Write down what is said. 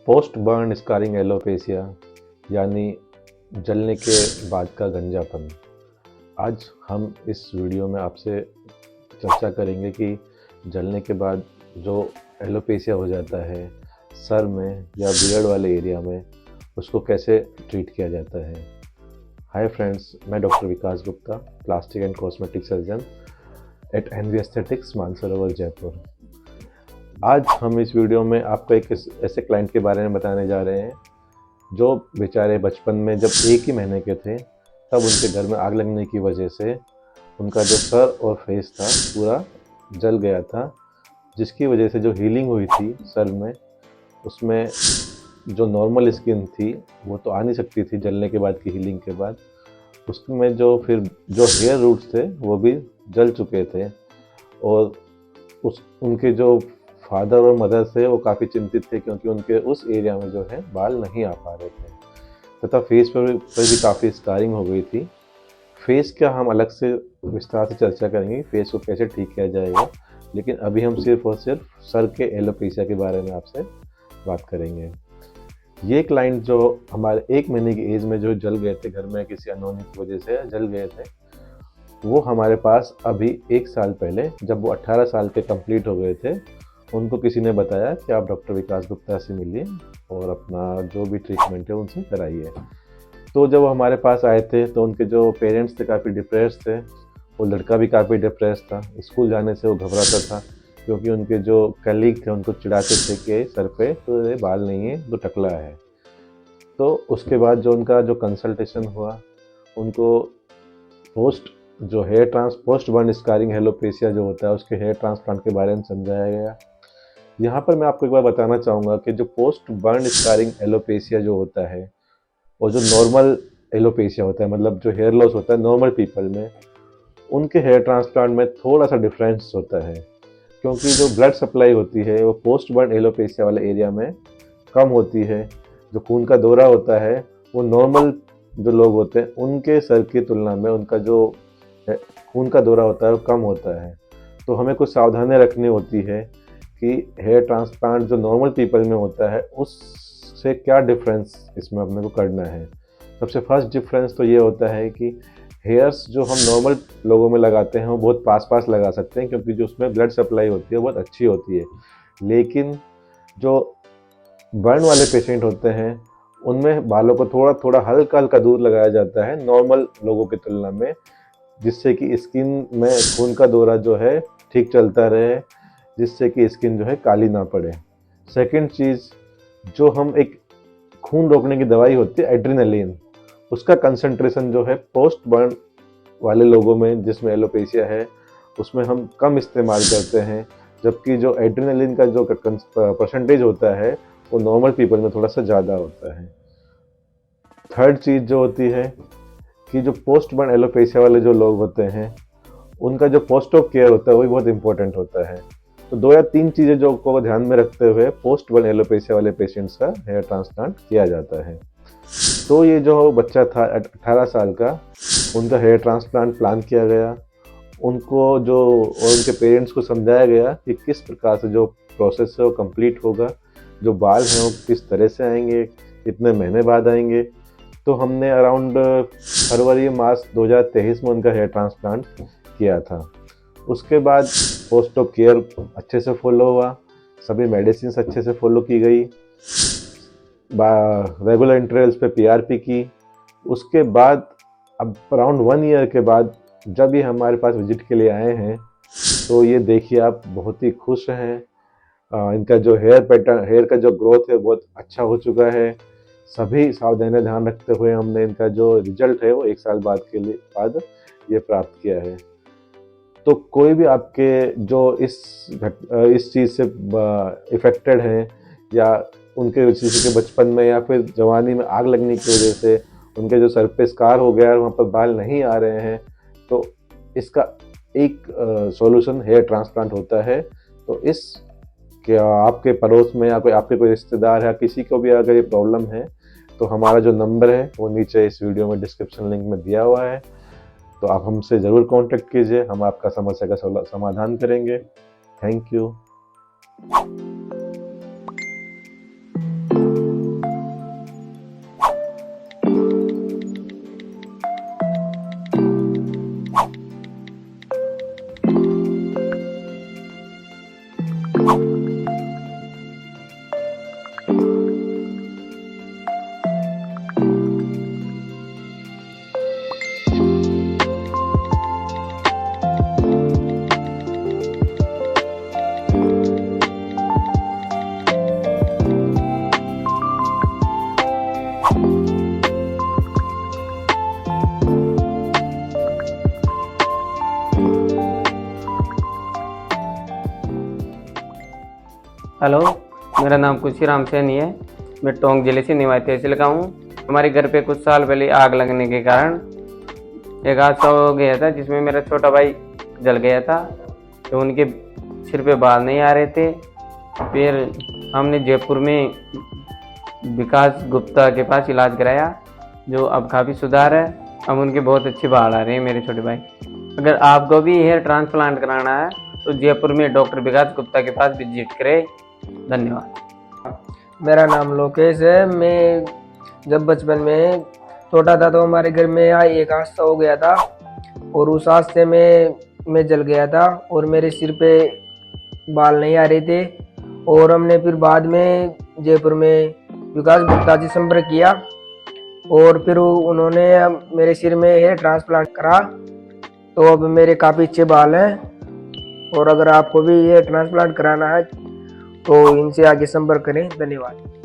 Post burn scarring alopecia यानी जलने के बाद का गंजापन। आज हम इस वीडियो में आपसे चर्चा करेंगे कि जलने के बाद जो एलोपेशिया हो जाता है सर में या बियर्ड वाले एरिया में, उसको कैसे ट्रीट किया जाता है। हाय फ्रेंड्स, मैं doctor Vikas Gupta, plastic and cosmetic surgeon at NV Aesthetics, Mansarovar, Jaipur. आज हम इस वीडियो में आपको एक ऐसे क्लाइंट के बारे में बताने जा रहे हैं जो बेचारे बचपन में जब 1 ही महीने के थे तब उनके घर में आग लगने की वजह से उनका जो सर और फेस था पूरा जल गया था, जिसकी वजह से जो हीलिंग हुई थी सर में, उसमें जो नॉर्मल स्किन थी वो तो आ नहीं सकती थी जलने के बाद की हीलिंग के बाद। उसमें जो फिर जो हेयर रूट्स थे वो भी जल चुके थे और उनके जो फादर और मदर थे वो काफ़ी चिंतित थे क्योंकि उनके उस एरिया में जो है बाल नहीं आ पा रहे थे तथा फेस पर भी काफ़ी स्कारिंग हो गई थी। फेस का हम अलग से विस्तार से चर्चा करेंगे, फेस को कैसे ठीक किया जाएगा, लेकिन अभी हम सिर्फ और सिर्फ सर के एलोपेशिया के बारे में आपसे बात करेंगे। ये क्लाइंट जो हमारे 1 महीने की एज में जो जल गए थे घर में किसी अनहोनी की वजह से जल गए थे, वो हमारे पास अभी 1 साल पहले जब वो 18 साल के कंप्लीट हो गए थे, उनको किसी ने बताया कि आप डॉक्टर विकास गुप्ता से मिलिए और अपना जो भी ट्रीटमेंट है उनसे कराइए। तो जब वो हमारे पास आए थे तो उनके जो पेरेंट्स थे काफ़ी डिप्रेस थे, वो लड़का भी काफ़ी डिप्रेस था। स्कूल जाने से वो घबराता था क्योंकि उनके जो कलीग थे उनको चिढ़ाते थे कि सर पे तो ये बाल नहीं है, तो टकला है। तो उसके बाद जो उनका जो कंसल्टेशन हुआ, उनको पोस्ट बर्न स्कारिंग एलोपेशिया जो होता है उसके हेयर ट्रांसप्लांट के बारे में समझाया गया। यहाँ पर मैं आपको एक बार बताना चाहूँगा कि जो पोस्ट बर्न स्कारिंग एलोपेशिया जो होता है और जो नॉर्मल एलोपेशिया होता है, मतलब जो हेयर लॉस होता है नॉर्मल पीपल में, उनके हेयर ट्रांसप्लांट में थोड़ा सा डिफरेंस होता है क्योंकि जो ब्लड सप्लाई होती है वो पोस्ट बर्न एलोपेशिया वाले एरिया में कम होती है। जो खून का दौरा होता है वो नॉर्मल जो लोग होते हैं उनके सर की तुलना में उनका जो खून का दौरा होता है वो कम होता है। तो हमें कुछ सावधानियाँ रखनी होती है कि हेयर ट्रांसप्लांट जो नॉर्मल पीपल में होता है उससे क्या डिफरेंस इसमें अपने को करना है। सबसे फर्स्ट डिफरेंस तो ये होता है कि हेयर्स जो हम नॉर्मल लोगों में लगाते हैं वो बहुत पास पास लगा सकते हैं क्योंकि जो उसमें ब्लड सप्लाई होती है बहुत अच्छी होती है, लेकिन जो बर्न वाले पेशेंट होते हैं उनमें बालों को थोड़ा थोड़ा हल्का हल्का दूर लगाया जाता है नॉर्मल लोगों की तुलना में, जिससे कि स्किन में खून का दौरा जो है ठीक चलता रहे, जिससे कि स्किन जो है काली ना पड़े। सेकंड चीज़, जो हम एक खून रोकने की दवाई होती है एड्रेनालिन, उसका कंसंट्रेशन जो है पोस्ट बर्न वाले लोगों में जिसमें एलोपेशिया है उसमें हम कम इस्तेमाल करते हैं, जबकि जो एड्रेनालिन का जो परसेंटेज होता है वो नॉर्मल पीपल में थोड़ा सा ज़्यादा होता है। थर्ड चीज़ जो होती है कि जो पोस्ट बर्न एलोपेशिया वाले जो लोग होते हैं उनका जो पोस्ट ऑफ केयर होता है वो भी बहुत इंपॉर्टेंट होता है। तो 2 या 3 चीज़ें जो को ध्यान में रखते हुए पोस्ट बर्न एलोपेशिया वाले पेशेंट्स का हेयर ट्रांसप्लांट किया जाता है। तो ये जो बच्चा था 18 साल का, उनका हेयर ट्रांसप्लांट प्लान किया गया। उनको जो और उनके पेरेंट्स को समझाया गया कि किस प्रकार से जो प्रोसेस है वो कंप्लीट होगा, जो बाल हैं वो किस तरह से आएंगे, कितने महीने बाद आएंगे। तो हमने अराउंड फरवरी मार्च 2023 में उनका हेयर ट्रांसप्लांट किया था। उसके बाद पोस्ट ऑफ केयर अच्छे से फॉलो हुआ, सभी मेडिसिन अच्छे से फॉलो की गई, रेगुलर इंटरवल्स पे पीआरपी की। उसके बाद अब अराउंड 1 ईयर के बाद जब ये हमारे पास विजिट के लिए आए हैं तो ये देखिए आप बहुत ही खुश हैं। इनका जो हेयर का जो ग्रोथ है बहुत अच्छा हो चुका है। सभी सावधानियां ध्यान रखते हुए हमने इनका जो रिजल्ट है वो 1 साल बाद ये प्राप्त किया है। तो कोई भी आपके जो इस चीज़ से इफ़ेक्टेड हैं या उनके किसी के बचपन में या फिर जवानी में आग लगने की वजह से उनके जो सर पे स्कार हो गया है और वहाँ पर बाल नहीं आ रहे हैं, तो इसका एक सॉल्यूशन हेयर ट्रांसप्लांट होता है। तो क्या आपके पड़ोस में या आपके कोई रिश्तेदार है, किसी को भी अगर ये प्रॉब्लम है तो हमारा जो नंबर है वो नीचे इस वीडियो में डिस्क्रिप्शन लिंक में दिया हुआ है, तो आप हमसे ज़रूर कांटेक्ट कीजिए, हम आपका समस्या का समाधान करेंगे। Thank you. हेलो, मेरा नाम खुशीराम सैनी है। मैं टोंक जिले से निवाई तहसील का हूँ। हमारे घर पे कुछ साल पहले आग लगने के कारण एक हादसा हो गया था जिसमें मेरा छोटा भाई जल गया था। तो उनके सिर पे बाल नहीं आ रहे थे। फिर हमने जयपुर में विकास गुप्ता के पास इलाज कराया, जो अब काफ़ी सुधार है। अब उनके बहुत अच्छे बाल आ रहे हैं मेरे छोटे भाई। अगर आपको भी हेयर ट्रांसप्लांट कराना है तो जयपुर में डॉक्टर विकास गुप्ता के पास विजिट करें। धन्यवाद। मेरा नाम लोकेश है। मैं जब बचपन में छोटा था तो हमारे घर में यहाँ एक हादसा हो गया था और उस हादसे में मैं जल गया था और मेरे सिर पे बाल नहीं आ रहे थे। और हमने फिर बाद में जयपुर में विकास गुप्ता से संपर्क किया और फिर उन्होंने मेरे सिर में हेयर ट्रांसप्लांट करा। तो अब मेरे काफ़ी अच्छे बाल हैं। और अगर आपको भी हेयर ट्रांसप्लांट कराना है तो इनसे आगे संपर्क करें। धन्यवाद।